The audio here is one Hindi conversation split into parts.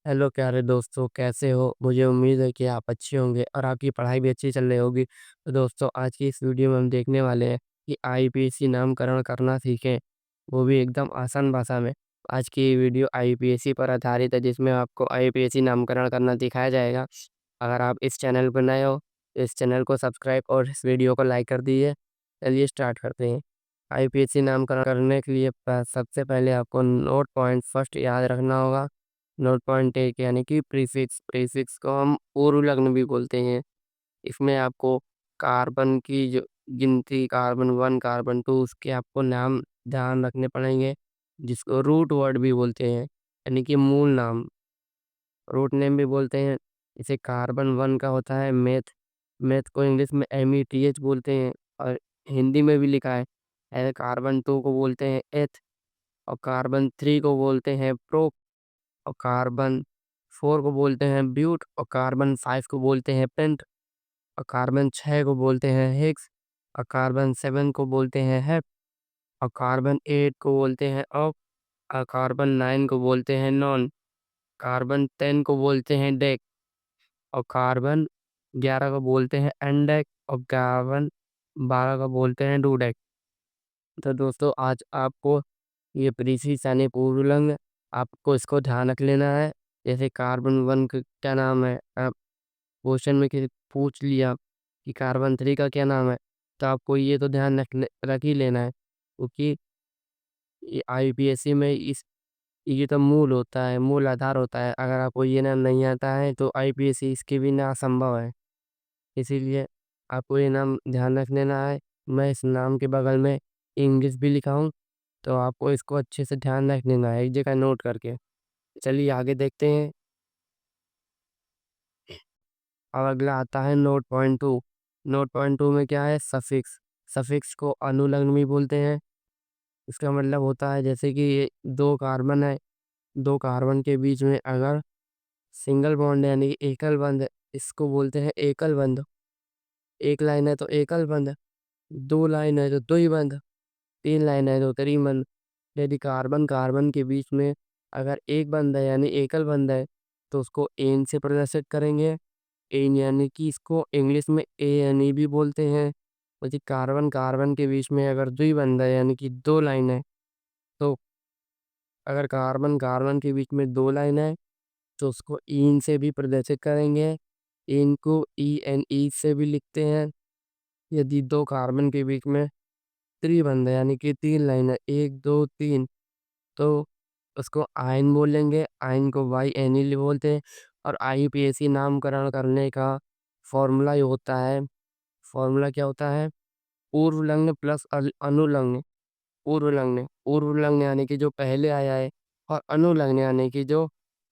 हेलो प्यारे दोस्तों, कैसे हो? मुझे उम्मीद है कि आप अच्छे होंगे और आपकी पढ़ाई भी अच्छी चल रही होगी। तो दोस्तों, आज की इस वीडियो में हम देखने वाले हैं कि आईपीएससी नामकरण करना सीखें, वो भी एकदम आसान भाषा में। आज की ये वीडियो आईपीएससी पर आधारित है, जिसमें आपको आईपीएससी नामकरण करना सिखाया जाएगा। अगर आप इस चैनल पर नए हो, तो इस चैनल को सब्सक्राइब और इस वीडियो को लाइक कर दीजिए। चलिए स्टार्ट करते हैं। आईपीएससी नामकरण करने के लिए सबसे पहले आपको नोट पॉइंट फर्स्ट याद रखना होगा। नोट पॉइंट एक यानी कि प्रीफिक्स। प्रीफिक्स को हम पूर्व लग्न भी बोलते हैं। इसमें आपको कार्बन की जो गिनती, कार्बन 1, कार्बन 2, उसके आपको नाम ध्यान रखने पड़ेंगे, जिसको रूट वर्ड भी बोलते हैं, यानी कि मूल नाम, रूट नेम भी बोलते हैं। जैसे कार्बन 1 का होता है मेथ। मेथ को इंग्लिश में METH बोलते हैं और हिंदी में भी लिखा है। ऐसे कार्बन 2 को बोलते हैं एथ, और कार्बन 3 को बोलते हैं प्रो, और कार्बन 4 को बोलते हैं ब्यूट, और कार्बन 5 को बोलते हैं पेंट, और कार्बन 6 को बोलते हैं हेक्स, और कार्बन 7 को बोलते हैं हेप, और कार्बन 8 को बोलते हैं ऑक, और कार्बन 9 को बोलते हैं नॉन, कार्बन 10 को बोलते हैं डेक, और कार्बन 11 को बोलते हैं एंडेक, और कार्बन 12 को बोलते हैं डूडेक। तो दोस्तों, आज आपको ये प्रीफिक्स यानी पूर्वलंग, आपको इसको ध्यान रख लेना है। जैसे कार्बन 1 का क्या नाम है, आप क्वेश्चन में किसी पूछ लिया कि कार्बन 3 का क्या नाम है, तो आपको ये तो ध्यान रख ही लेना है, क्योंकि ये आईपीएससी में इस ये तो मूल होता है, मूल आधार होता है। अगर आपको ये नाम नहीं आता है, तो आईपीएससी इसके बिना असंभव है। इसीलिए आपको ये नाम ध्यान रख लेना है। मैं इस नाम के बगल में इंग्लिश भी लिखा हूँ, तो आपको इसको अच्छे से ध्यान रख लेना है, एक जगह नोट करके। चलिए आगे देखते हैं। अब अगला आता है नोट पॉइंट 2। नोट पॉइंट 2 में क्या है? सफिक्स। सफिक्स को अनुलग्न भी बोलते हैं। इसका मतलब होता है जैसे कि ये 2 कार्बन है, 2 कार्बन के बीच में अगर सिंगल बॉन्ड है, यानी कि एकल बंध है, इसको बोलते हैं एकल बंध। एक लाइन है तो एकल बंध, 2 लाइन है तो द्वि बंध, 3 लाइन है तो त्रिबंध। यदि कार्बन कार्बन के बीच में अगर एक बंध है यानी एकल बंध है, तो उसको एन से प्रदर्शित करेंगे। एन यानी कि इसको इंग्लिश में ANE भी बोलते हैं। वैसे कार्बन कार्बन के बीच में अगर द्विबंध है यानी कि 2 लाइन है, तो अगर कार्बन कार्बन के बीच में 2 लाइन है, तो उसको ईन से भी प्रदर्शित करेंगे। इन को ENE से भी लिखते हैं। यदि 2 कार्बन के बीच में त्रिबंध है यानी कि 3 लाइन है, 1 2 3, तो उसको आयन बोलेंगे। आयन को YNE बोलते हैं। और आईपीएससी नामकरण करने का फॉर्मूला ये होता है। फॉर्मूला क्या होता है? पूर्वलग्न प्लस अनुलग्न। पूर्वलग्न, पूर्वलग्न यानी कि जो पहले आया है, और अनुलग्न यानी कि जो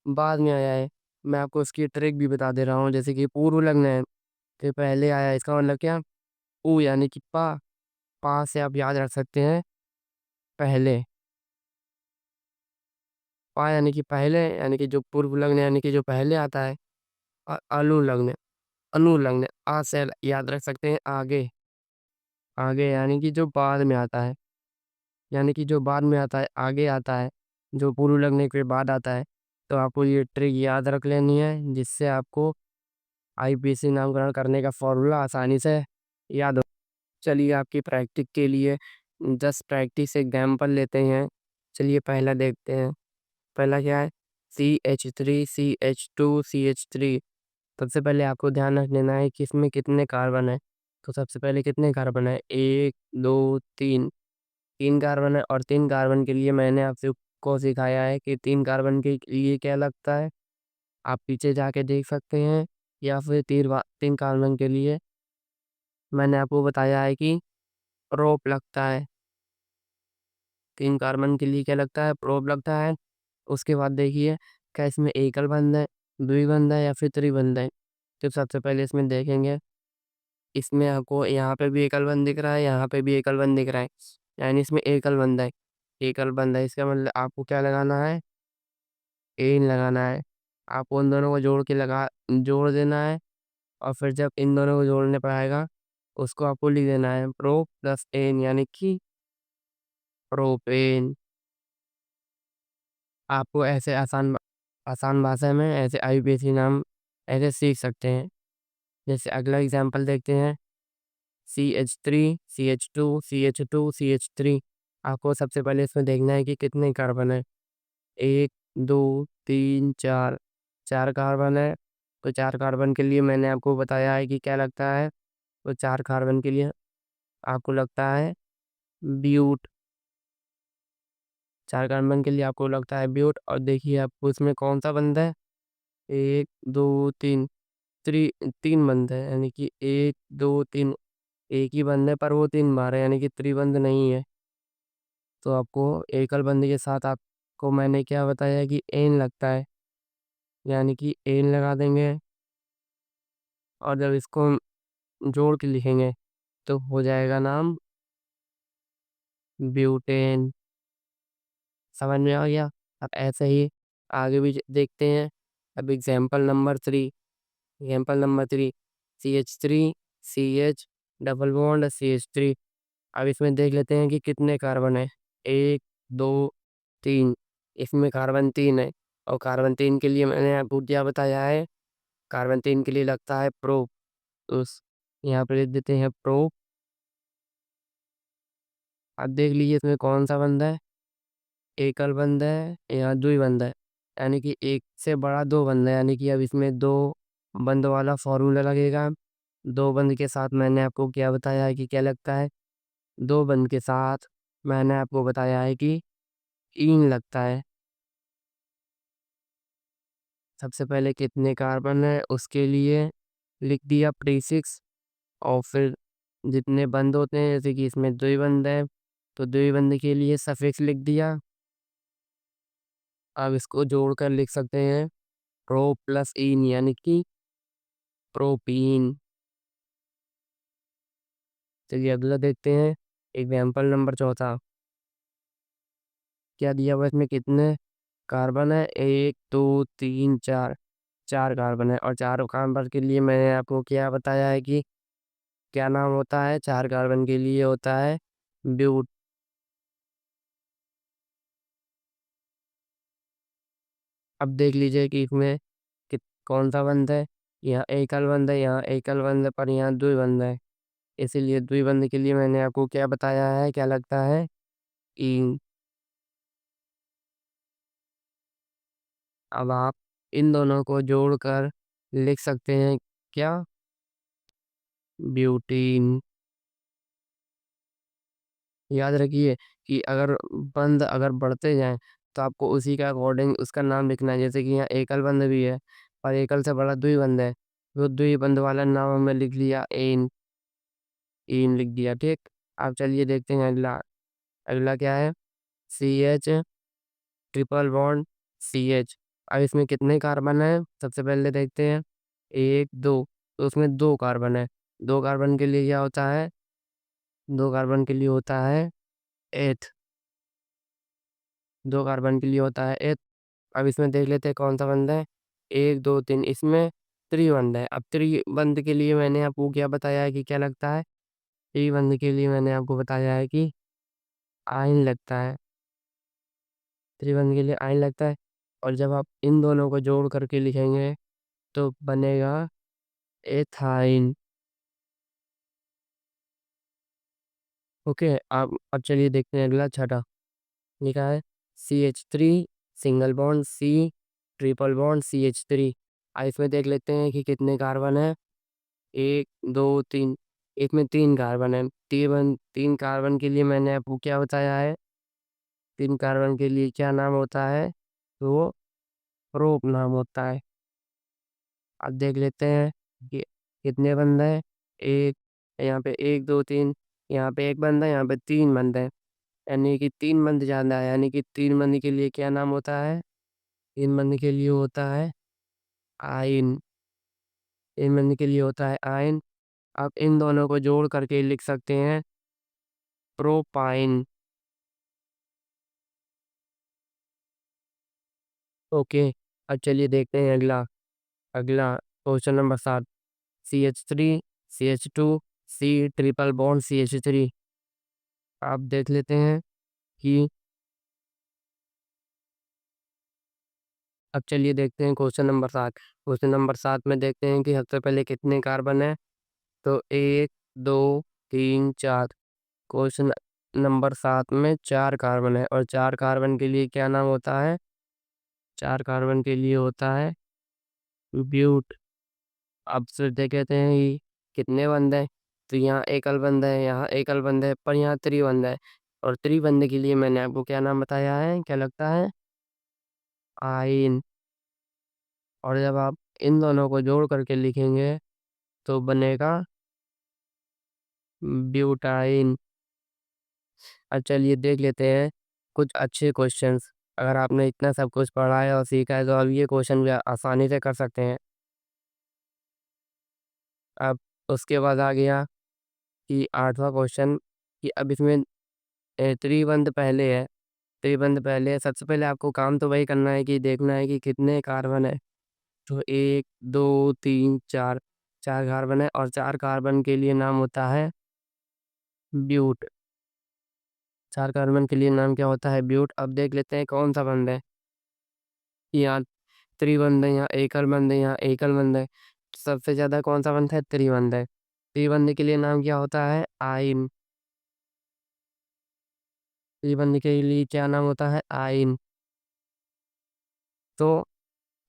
बाद में आया है। मैं आपको इसकी ट्रिक भी बता दे रहा हूँ। जैसे कि पूर्वलग्न है, फिर पहले आया है, इसका मतलब क्या? पू यानी कि पा। पा से आप याद रख सकते हैं पहले। पा यानी कि पहले, यानी कि जो पूर्वलग्न यानी कि जो पहले आता है। और अनुलग्न, अनुलग्न आ से याद रख सकते हैं आगे। आगे यानी कि जो बाद में आता है, यानी कि जो बाद में आता है, आगे आता है, जो पूर्व लगने के बाद आता है। तो आपको ये ट्रिक याद रख लेनी है, जिससे आपको आईपीएससी नामकरण करने का फॉर्मूला आसानी से याद हो। चलिए आपकी प्रैक्टिस के लिए 10 प्रैक्टिस एग्जाम्पल लेते हैं। चलिए पहला देखते हैं। पहला क्या है? CH3 CH2 CH3। सबसे पहले आपको ध्यान रख लेना है कि इसमें कितने कार्बन है। तो सबसे पहले कितने कार्बन है? 1 2 3। 3 कार्बन है, और 3 कार्बन के लिए मैंने आपसे को सिखाया है कि 3 कार्बन के लिए क्या लगता है। आप पीछे जाके देख सकते हैं, या फिर 3 कार्बन के लिए मैंने आपको बताया है कि प्रोप लगता है। 3 कार्बन के लिए क्या लगता है? प्रोप लगता है। उसके बाद देखिए, क्या इसमें एकल बंध है, द्विबंध है, या फिर त्रिबंध है। तो सबसे पहले इसमें देखेंगे, इसमें आपको यहाँ पे भी एकल बंध दिख रहा है, यहाँ पे भी एकल बंध दिख रहा है, यानी इसमें एकल बंध है। एकल बंध है, इसका मतलब आपको क्या लगाना है? एन लगाना है। आपको उन दोनों को जोड़ देना है, और फिर जब इन दोनों को जोड़ने पर आएगा, उसको आपको लिख देना है प्रो प्लस एन, यानी कि प्रोपेन। आपको ऐसे आसान भाषा में ऐसे आईयूपीएसी नाम ऐसे सीख सकते हैं। जैसे अगला एग्जाम्पल देखते हैं, CH3 CH2 CH2 CH3। आपको सबसे पहले इसमें देखना है कि कितने कार्बन है। 1 2 3 4 4 कार्बन है। तो 4 कार्बन के लिए मैंने आपको बताया है कि क्या लगता है। तो 4 कार्बन के लिए आपको लगता है ब्यूट। 4 कार्बन के लिए आपको लगता है ब्यूट। और देखिए आपको इसमें कौन सा बंद है। 1 2 3 तीन बंद है, यानी कि 1 2 3। एक ही बंद है पर वो 3 बार है, यानी कि त्रिबंध नहीं है। तो आपको एकल बंद के साथ आपको मैंने क्या बताया कि एन लगता है, यानी कि एन लगा देंगे। और जब इसको जोड़ के लिखेंगे तो हो जाएगा नाम ब्यूटेन। समझ में आ गया। अब ऐसे ही आगे भी देखते हैं। अब example number 3 CH3 CH double bond CH3। अब इसमें देख लेते हैं कि कितने कार्बन है। 1 2 3। इसमें कार्बन 3 है। और कार्बन 3 के लिए मैंने आपको क्या बताया है। कार्बन 3 के लिए लगता है प्रोप। उस यहाँ पे लिख देते हैं प्रोप। अब देख लीजिए इसमें कौन सा बंद है। एकल बंद है, यहाँ द्विबंध है, यानी कि एक से बड़ा दो बंद है, यानी कि अब इसमें दो बंद वाला फॉर्मूला लगेगा। दो बंद के साथ मैंने आपको क्या बताया है कि क्या लगता है। दो बंद के साथ मैंने आपको बताया है कि ईन लगता है। सबसे पहले कितने कार्बन है उसके लिए लिख दिया प्रीफिक्स। और फिर जितने बंद होते हैं, जैसे कि इसमें द्विबंध है तो द्विबंध के लिए सफिक्स लिख दिया। अब इसको जोड़कर लिख सकते हैं प्रो प्लस इन, यानी कि प्रोपीन। चलिए अगला देखते हैं। एग्जाम्पल नंबर 4 क्या दिया हुआ है, इसमें कितने कार्बन है। 1 2 3 4। 4 कार्बन है और 4 कार्बन के लिए मैंने आपको क्या बताया है कि क्या नाम होता है। 4 कार्बन के लिए होता है ब्यूट। अब देख लीजिए कि इसमें कौन सा बंद है। यहाँ एकल बंद है, यहाँ एकल बंद है, पर यहाँ द्विबंध है। इसीलिए द्विबंध के लिए मैंने आपको क्या बताया है, क्या लगता है ईन। अब आप इन दोनों को जोड़कर लिख सकते हैं क्या, ब्यूटीन। याद रखिए कि अगर बंद अगर बढ़ते जाएं तो आपको उसी के अकॉर्डिंग उसका नाम लिखना है। जैसे कि यहाँ एकल बंद भी है और एकल से बड़ा द्विबंध है, तो द्विबंध वाला नाम हमने लिख लिया एन। इन लिख दिया, ठीक। अब चलिए देखते हैं अगला। अगला क्या है, CH ट्रिपल बॉन्ड CH। अब इसमें कितने कार्बन है सबसे पहले देखते हैं। 1 2। तो उसमें दो कार्बन है। दो कार्बन के लिए क्या होता है, दो कार्बन के लिए होता है एथ। दो कार्बन के लिए होता है एथ। अब इसमें देख लेते हैं कौन सा बंद है। 1 2 3। इसमें त्रिबंध है। अब त्रिबंध के लिए मैंने आपको क्या बताया है कि क्या लगता है। त्रिबंध के लिए मैंने आपको बताया है कि आयन लगता है। त्रिबंध के लिए आयन लगता है। और जब आप इन दोनों को जोड़ करके लिखेंगे तो बनेगा एथाइन। ओके। अब चलिए देखते हैं अगला छठा। लिखा है CH3 single bond C triple bond CH3। इसमें देख लेते हैं कि कितने कार्बन है। 1 2 3। इसमें 3 कार्बन है। तीन कार्बन के लिए मैंने आपको क्या बताया है। 3 कार्बन के लिए क्या नाम होता है, तो प्रोप नाम होता है। अब देख लेते हैं कि कितने बंद है। एक, यहाँ पे 1 2 3। यहाँ पे एक बंदा है, यहाँ पे 3 बंद है, यानी कि 3 बंद ज़्यादा है, यानी कि 3 बंद के लिए क्या नाम होता है। 3 बंद के लिए होता है आयन। 3 बंद के लिए होता है आयन। आप इन दोनों को जोड़ करके लिख सकते हैं प्रोपाइन। ओके। अब चलिए देखते हैं अगला। अगला question number 7। CH3 CH2 C triple bond CH3। आप देख लेते हैं कि अब चलिए देखते हैं क्वेश्चन नंबर 7। क्वेश्चन नंबर 7 में देखते हैं कि सबसे पहले कितने कार्बन है। तो 1, 2, 3, 4। क्वेश्चन नंबर 7 में 4 कार्बन है और 4 कार्बन के लिए क्या नाम होता है? 4 कार्बन के लिए होता है ब्यूट। अब सीधे कहते हैं कि कितने बंद है? तो यहाँ एकल बंद है, यहाँ एकल बंद है, पर यहाँ त्रिबंध है। और त्रिबंध के लिए मैंने आपको क्या नाम बताया है? क्या लगता है? आइन। और जब आप इन दोनों को जोड़ करके लिखेंगे तो बनेगा ब्यूटाइन। अब चलिए देख लेते हैं कुछ अच्छे क्वेश्चंस। अगर आपने इतना सब कुछ पढ़ा है और सीखा है तो अब ये क्वेश्चन भी आसानी से कर सकते हैं। अब उसके बाद आ गया कि 8वां क्वेश्चन, कि अब इसमें त्रिबंध पहले है। त्रिबंध पहले है, सबसे पहले आपको काम तो वही करना है कि देखना है कि कितने कार्बन है। तो 1, 2, 3, 4। 4 कार्बन है और 4 कार्बन के लिए नाम होता है ब्यूट। 4 कार्बन के लिए नाम क्या होता है? ब्यूट। अब देख लेते हैं कौन सा बंध है। यहाँ त्रिबंध है, यहाँ एकल बंध है, यहाँ एकल बंध है। सबसे ज्यादा कौन सा बंध है? त्रिबंध है। त्रिबंध के लिए नाम क्या होता है? आइन। त्रिबंध के लिए क्या नाम होता है? आइन। तो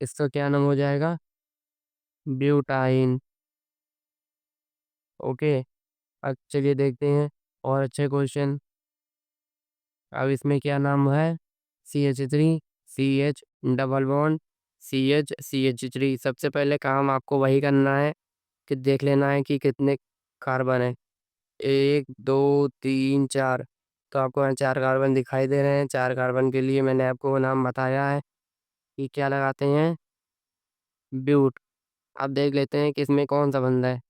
इसका क्या नाम हो जाएगा? ब्यूटाइन। ओके। अब चलिए देखते हैं और अच्छे क्वेश्चन। अब इसमें क्या नाम है? CH3, CH double bond, CH3। सबसे पहले काम आपको वही करना है कि देख लेना है कि कितने कार्बन है। 1, 2, 3, 4। तो आपको यहाँ 4 कार्बन दिखाई दे रहे हैं। 4 कार्बन के लिए मैंने आपको नाम बताया है कि क्या लगाते हैं? ब्यूट। अब देख लेते हैं कि इसमें कौन सा बंदा है।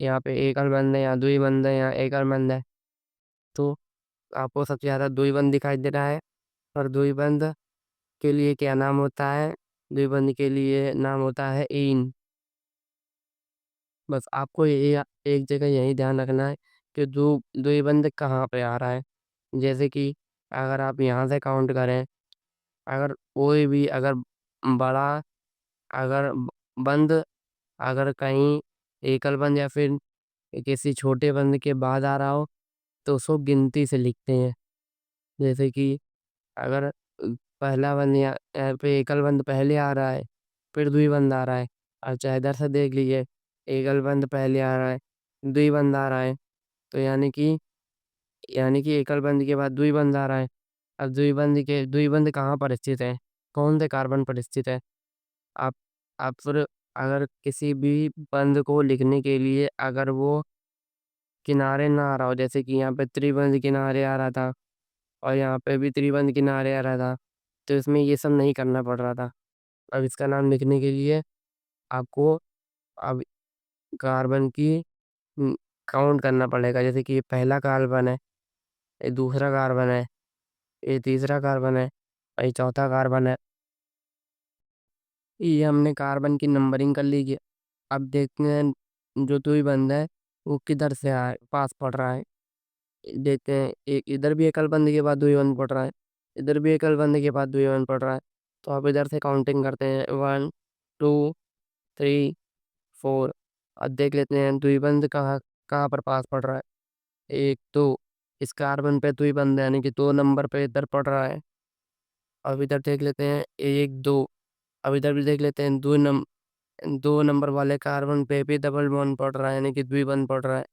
यहाँ पे एकल बंद है, यहाँ द्विबंध है, यहाँ एकल बंद है। तो आपको सबसे ज़्यादा द्विबंध दिखाई दे रहा है। और द्विबंध के लिए क्या नाम होता है? द्विबंध के लिए नाम होता है ईन। बस आपको ये एक जगह यही ध्यान रखना है कि द्विबंध कहाँ पे आ रहा है। जैसे कि अगर आप यहाँ से काउंट करें, अगर कोई भी अगर बड़ा अगर बंद अगर कहीं एकल बंद या फिर किसी छोटे बंद के बाद आ रहा हो तो उसको गिनती से लिखते हैं। जैसे कि अगर पहला बंद यहाँ पे एकल बंद पहले आ रहा है, फिर द्विबंध आ रहा है। अब चाहे इधर से देख लीजिए, एकल बंद पहले आ रहा है, द्विबंध आ रहा है। तो यानी कि एकल बंद के बाद द्विबंध आ रहा है। अब द्विबंध कहाँ पर स्थित है? कौन से कार्बन पर स्थित है? आप आप फिर अगर किसी भी बंद को लिखने के लिए अगर वो किनारे ना आ रहा हो, जैसे कि यहाँ पे त्रिबंध किनारे आ रहा था और यहाँ पे भी त्रिबंध किनारे आ रहा था, तो इसमें ये सब नहीं करना पड़ रहा था। अब इसका नाम लिखने के लिए आपको अब कार्बन की काउंट करना पड़ेगा। जैसे कि ये पहला कार्बन है, ये दूसरा कार्बन है, ये तीसरा कार्बन है और ये चौथा कार्बन है। ये हमने कार्बन की नंबरिंग कर ली। अब देखते हैं जो द्विबंध है वो किधर से पास पड़ रहा है। देखते हैं एक इधर भी एकल बंद के बाद द्विबंध पड़ रहा है, इधर भी एकल बंद के बाद द्विबंध पड़ रहा है। तो आप इधर से काउंटिंग करते हैं 1, 2, 3, 4। अब देख लेते हैं द्विबंध कहाँ कहाँ पर पास पड़ रहा है। 1, 2। इस कार्बन पे द्विबंध यानी कि 2 नंबर पे इधर पड़ रहा है। अब इधर देख लेते हैं 1, 2। अब इधर भी देख लेते हैं 2 नंबर वाले कार्बन पे भी डबल बॉन्ड पड़ रहा है यानी कि द्विबंध पड़ रहा है।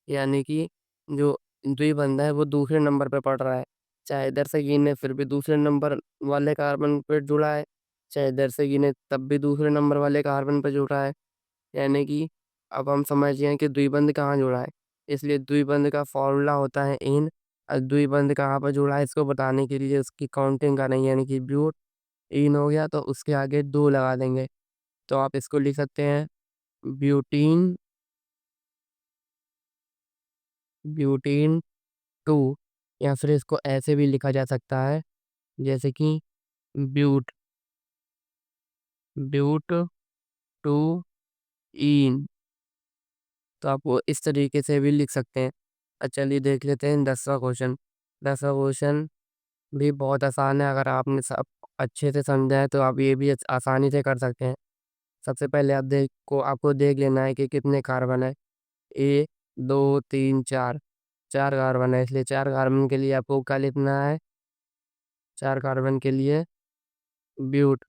यानी कि जो द्विबंध है वो दूसरे नंबर पे पड़ रहा है। चाहे इधर से गिने फिर भी दूसरे नंबर वाले कार्बन पे जुड़ा है, चाहे इधर से गिने तब भी दूसरे नंबर वाले कार्बन पे जुड़ा है। यानी कि अब हम समझ गए कि द्विबंध कहाँ जुड़ा है। इसलिए द्विबंध का फॉर्मूला होता है इन। और द्विबंध कहाँ पर जुड़ा है इसको बताने के लिए उसकी काउंटिंग करेंगे, यानी कि ब्यूट इन हो गया तो उसके आगे 2 लगा देंगे। तो आप इसको लिख सकते हैं ब्यूटीन, ब्यूटीन 2। या फिर इसको ऐसे भी लिखा जा सकता है जैसे कि ब्यूट, ब्यूट 2 इन। तो आप वो इस तरीके से भी लिख सकते हैं। चलिए देख लेते हैं 10वां क्वेश्चन। 10वां क्वेश्चन भी बहुत आसान है। अगर आपने सब अच्छे से समझा है तो आप ये भी आसानी से कर सकते हैं। सबसे पहले आपको देख लेना है कि कितने कार्बन है। 1 2 3 4 4 कार्बन है, इसलिए 4 कार्बन के लिए आपको क्या लिखना है? 4 कार्बन के लिए ब्यूट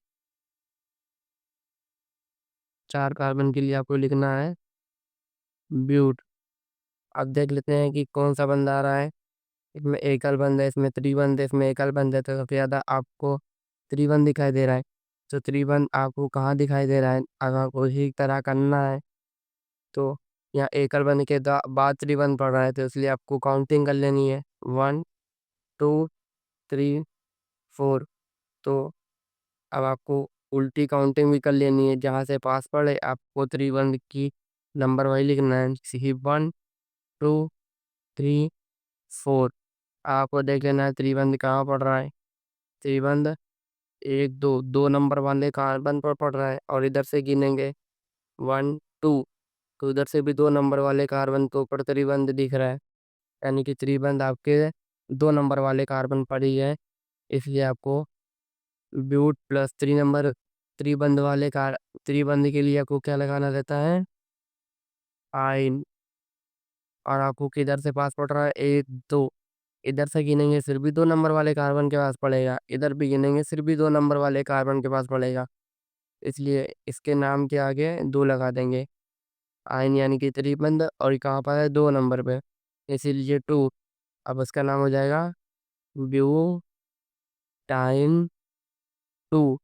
4 कार्बन के लिए आपको लिखना है ब्यूट। अब देख लेते हैं कि कौन सा बंद आ रहा है। इसमें एकल बंद है, इसमें त्रिबंध है, इसमें एकल बंद है, तो सबसे ज़्यादा आपको त्रिबंध दिखाई दे रहा है। तो त्रिबंध आपको कहाँ दिखाई दे रहा है? अगर आपको इसी तरह करना है तो यहाँ एकल बंद के बाद त्रिबंध पड़ रहा है, तो इसलिए आपको काउंटिंग कर लेनी है 1 2 3 4। तो अब आपको उल्टी काउंटिंग भी कर लेनी है, जहाँ से पास पड़े आपको त्रिबंध की नंबर वही लिखना है, सी 1 2 3 4। आपको देख लेना है त्रिबंध कहाँ पड़ रहा है। त्रिबंध 1 2 नंबर वाले कार्बन पर पड़ रहा है, और इधर से गिनेंगे 1 2, तो इधर से भी 2 नंबर वाले कार्बन के ऊपर त्रिबंध दिख रहा है, यानी कि त्रिबंध आपके 2 नंबर वाले कार्बन पर ही है। इसलिए आपको ब्यूट प्लस 3 नंबर त्रिबंध के लिए आपको क्या लगाना रहता है? आइन। और आपको किधर से पास पड़ रहा है? 1 2, इधर से गिनेंगे फिर भी 2 नंबर वाले कार्बन के पास पड़ेगा, इधर भी गिनेंगे फिर भी 2 नंबर वाले कार्बन के पास पड़ेगा, इसलिए इसके नाम के आगे 2 लगा देंगे। आयन यानी कि त्रिबंध, और ये कहाँ पर है? 2 नंबर पे, इसीलिए 2। अब उसका नाम हो जाएगा ब्यूटाइन 2।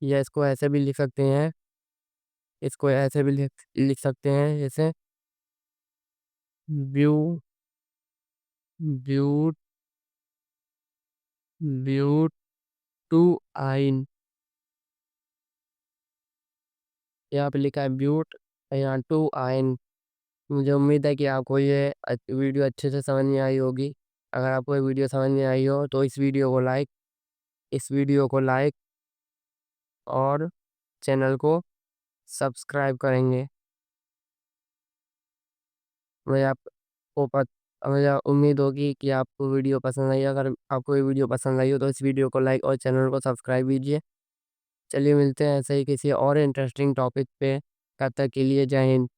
या इसको ऐसे भी लिख सकते हैं, इसको ऐसे भी लिख सकते हैं, जैसे ब्यू ब्यूट ब्यूटू आइन। यहाँ पे लिखा है ब्यूट, यहाँ टू आइन। मुझे उम्मीद है कि आपको ये वीडियो अच्छे से समझ में आई होगी। अगर आपको ये वीडियो समझ में आई हो तो इस वीडियो को लाइक और चैनल को सब्सक्राइब करेंगे। मुझे आपको पत मुझे उम्मीद होगी कि आपको वीडियो पसंद आई। अगर आपको ये वीडियो पसंद आई हो तो इस वीडियो को लाइक और चैनल को सब्सक्राइब कीजिए। चलिए मिलते हैं ऐसे ही किसी और इंटरेस्टिंग टॉपिक पे। तब तक के लिए जय हिंद।